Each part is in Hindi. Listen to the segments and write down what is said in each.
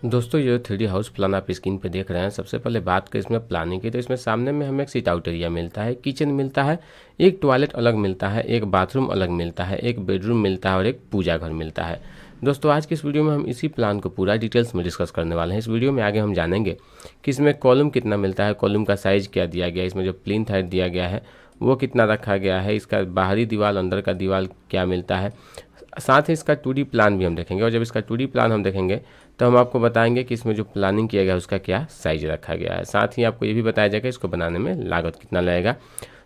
दोस्तों ये 3D हाउस प्लान आप स्क्रीन पे देख रहे हैं। सबसे पहले बात करें इसमें प्लानिंग की, तो इसमें सामने में हमें एक सिट आउट एरिया मिलता है, किचन मिलता है, एक टॉयलेट अलग मिलता है, एक बाथरूम अलग मिलता है, एक बेडरूम मिलता है और एक पूजा घर मिलता है। दोस्तों आज की इस वीडियो में हम इसी प्लान को पूरा डिटेल्स में डिस्कस करने वाले हैं। इस वीडियो में आगे हम जानेंगे कि इसमें कॉलम कितना मिलता है, कॉलम का साइज़ क्या दिया गया है, इसमें जो प्लिंथ हाइट दिया गया है वो कितना रखा गया है, इसका बाहरी दीवार अंदर का दीवार क्या मिलता है, साथ ही इसका 2D प्लान भी हम देखेंगे। और जब इसका 2D प्लान हम देखेंगे तो हम आपको बताएंगे कि इसमें जो प्लानिंग किया गया है उसका क्या साइज रखा गया है। साथ ही आपको ये भी बताया जाएगा इसको बनाने में लागत कितना लगेगा।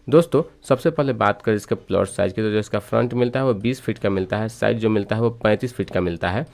दोस्तों सबसे पहले बात करें इसके प्लॉट साइज की, तो जो इसका फ्रंट मिलता है वो 20 फीट का मिलता है, साइज जो मिलता है वो 35 फीट का मिलता है।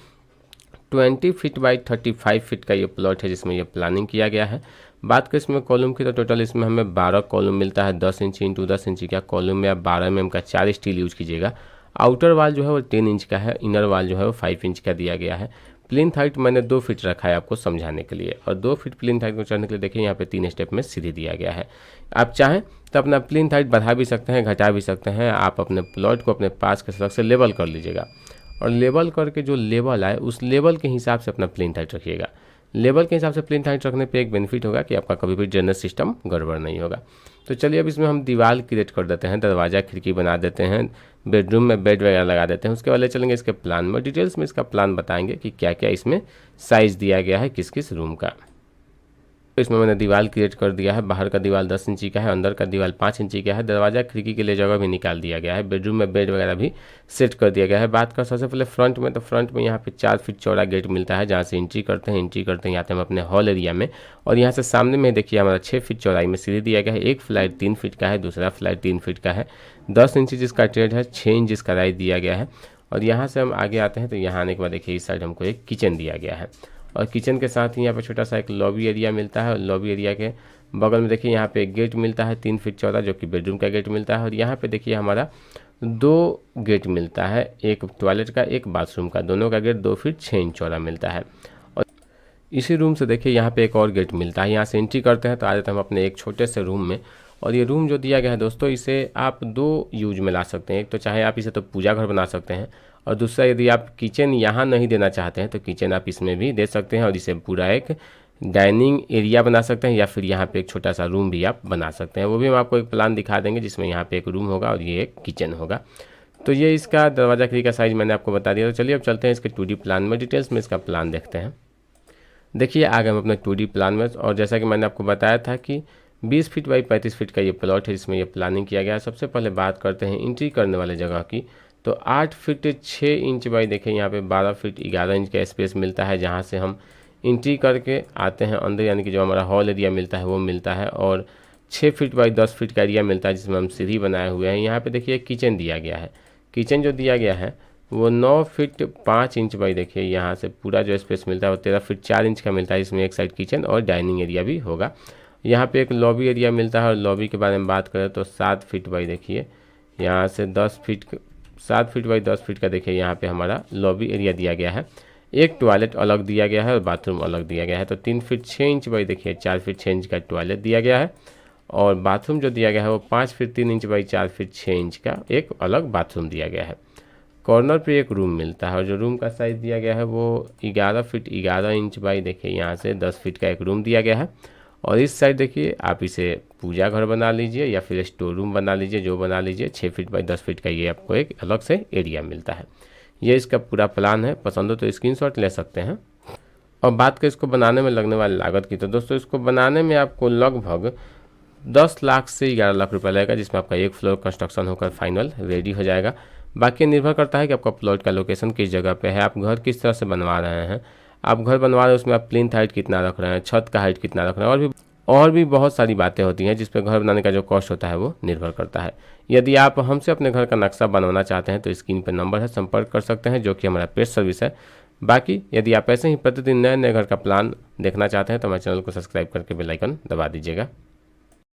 20 फीट बाई 35 फीट का ये प्लॉट है जिसमें ये प्लानिंग किया गया है। बात करें इसमें कॉलम की, तो टोटल इसमें हमें 12 कॉलम मिलता है। 10 इंच इंटू 10 इंच का कॉलम में आप 12 mm का 4 स्टील यूज कीजिएगा। आउटर वाल जो है वो 10 इंच का है, इनर वाल जो है वो 5 इंच का दिया गया है। प्लिंथ हाइट मैंने 2 फीट रखा है आपको समझाने के लिए, और 2 फीट प्लिंथ हाइट को चढ़ने के लिए देखिए यहाँ पे 3 स्टेप में सीढ़ी दिया गया है। आप चाहें तो अपना प्लिंथ हाइट बढ़ा भी सकते हैं, घटा भी सकते हैं। आप अपने प्लॉट को अपने पास के सड़क से लेवल कर लीजिएगा, और लेवल करके जो लेवल आए उस लेवल के हिसाब से अपना प्लिंथ हाइट रखिएगा। लेवल के हिसाब से प्लिंथ हाइट रखने पे एक बेनिफिट होगा कि आपका कभी भी ड्रेनेज सिस्टम गड़बड़ नहीं होगा। तो चलिए अब इसमें हम दीवार क्रिएट कर देते हैं, दरवाज़ा खिड़की बना देते हैं, बेडरूम में बेड वगैरह लगा देते हैं। उसके बाद चलेंगे इसके प्लान में, डिटेल्स में इसका प्लान बताएंगे कि क्या क्या इसमें साइज़ दिया गया है किस किस रूम का। इसमें मैंने दीवार क्रिएट कर दिया है। बाहर का दीवार 10 इंची का है, अंदर का दीवार 5 इंची का है। दरवाजा खिड़की के लिए जगह भी निकाल दिया गया है। बेडरूम में बेड वगैरह भी सेट कर दिया गया है। बात कर सबसे पहले फ्रंट में, तो फ्रंट में यहाँ पे 4 फीट चौड़ा गेट मिलता है जहाँ से एंट्री करते हैं आते हैं हम अपने हॉल एरिया में। और यहाँ से सामने में देखिए हमारा 6 फीट चौड़ाई में सीढ़ी दिया गया है। एक फ्लाइट 3 फीट का है, दूसरा फ्लाइट 3 फीट का है। 10 इंच जिसका ट्रेड है, 6 इंच जिसका राइज दिया गया है। और यहाँ से हम आगे आते हैं तो यहाँ आने के बाद देखिए इस साइड हमको एक किचन दिया गया है, और किचन के साथ ही यहाँ पे छोटा सा एक लॉबी एरिया मिलता है। और लॉबी एरिया के बगल में देखिए यहाँ पे एक गेट मिलता है 3 फीट चौड़ा, जो कि बेडरूम का गेट मिलता है। और यहाँ पे देखिए हमारा 2 गेट मिलता है, एक टॉयलेट का एक बाथरूम का, दोनों का गेट 2 फीट 6 इंच चौड़ा मिलता है। और इसी रूम से देखिए यहाँ पे एक और गेट मिलता है। यहाँ से एंट्री करते हैं तो आ जाते हैं हम अपने एक छोटे से रूम में। और ये रूम जो दिया गया है दोस्तों, इसे आप 2 यूज में ला सकते हैं। एक तो चाहे आप इसे तो पूजा घर बना सकते हैं, और दूसरा यदि आप किचन यहाँ नहीं देना चाहते हैं तो किचन आप इसमें भी दे सकते हैं और इसे पूरा एक डाइनिंग एरिया बना सकते हैं, या फिर यहाँ पे एक छोटा सा रूम भी आप बना सकते हैं। वो भी हम आपको एक प्लान दिखा देंगे जिसमें यहाँ पे एक रूम होगा और ये एक किचन होगा। तो ये इसका दरवाजा खिड़की का साइज़ मैंने आपको बता दिया। तो चलिए अब चलते हैं इसके 2D प्लान में, डिटेल्स में इसका प्लान देखते हैं। देखिए आगे हम अपने 2D प्लान में, और जैसा कि मैंने आपको बताया था कि 20 फीट बाई 35 फीट का ये प्लॉट है जिसमें ये प्लानिंग किया गया है। सबसे पहले बात करते हैं एंट्री करने वाले जगह की, तो 8 फीट 6 इंच बाई देखिए यहाँ पे 12 फीट 11 इंच का स्पेस मिलता है, जहाँ से हम एंट्री करके आते हैं अंदर, यानी कि जो हमारा हॉल एरिया मिलता है वो मिलता है। और 6 फीट बाई 10 फीट का एरिया मिलता है जिसमें हम सीढ़ी बनाए हुए हैं। यहाँ पे देखिए किचन दिया गया है। किचन जो दिया गया है वो 9 फीट 5 इंच बाई देखिए यहाँ से पूरा जो स्पेस मिलता है वो 13 फीट 4 इंच का मिलता है, जिसमें एक साइड किचन और डाइनिंग एरिया भी होगा। यहाँ पे एक लॉबी एरिया मिलता है, और लॉबी के बारे में बात करें तो 7 फीट बाई देखिए यहाँ से 7 फीट बाई 10 फीट का देखिए यहाँ पे हमारा लॉबी एरिया दिया गया है। एक टॉयलेट अलग दिया गया है और बाथरूम अलग दिया गया है। तो 3 फीट 6 इंच बाई देखिए 4 फीट 6 इंच का टॉयलेट दिया गया है, और बाथरूम जो दिया गया है वो 5 feet 3 inch by 4 feet 6 inch का एक अलग बाथरूम दिया गया है। कॉर्नर पे एक रूम मिलता है, और जो रूम का साइज़ दिया गया है वो 11 फीट 11 इंच बाई देखिए यहाँ से 10 फीट का एक रूम दिया गया है। और इस साइड देखिए आप इसे पूजा घर बना लीजिए या फिर स्टोर रूम बना लीजिए, जो बना लीजिए। 6 फीट बाई 10 फीट का ये आपको एक अलग से एरिया मिलता है। ये इसका पूरा प्लान है, पसंद हो तो स्क्रीनशॉट ले सकते हैं। और बात करें इसको बनाने में लगने वाली लागत की, तो दोस्तों इसको बनाने में आपको लगभग 10 लाख से 11 लाख रुपये लगेगा, जिसमें आपका एक फ्लोर कंस्ट्रक्शन होकर फाइनल रेडी हो जाएगा। बाकी निर्भर करता है कि आपका प्लॉट का लोकेशन किस जगह पे है, आप घर किस तरह से बनवा रहे हैं। आप घर बनवा रहे हैं उसमें आप प्लिंथ हाइट कितना रख रहे हैं, छत का हाइट कितना रख रहे हैं, और भी बहुत सारी बातें होती हैं जिस पे घर बनाने का जो कॉस्ट होता है वो निर्भर करता है। यदि आप हमसे अपने घर का नक्शा बनवाना चाहते हैं तो स्क्रीन पर नंबर है, संपर्क कर सकते हैं, जो कि हमारा पेड सर्विस है। बाकी यदि आप ऐसे ही प्रतिदिन नए नए घर का प्लान देखना चाहते हैं तो हमारे चैनल को सब्सक्राइब करके बेल आइकन दबा दीजिएगा।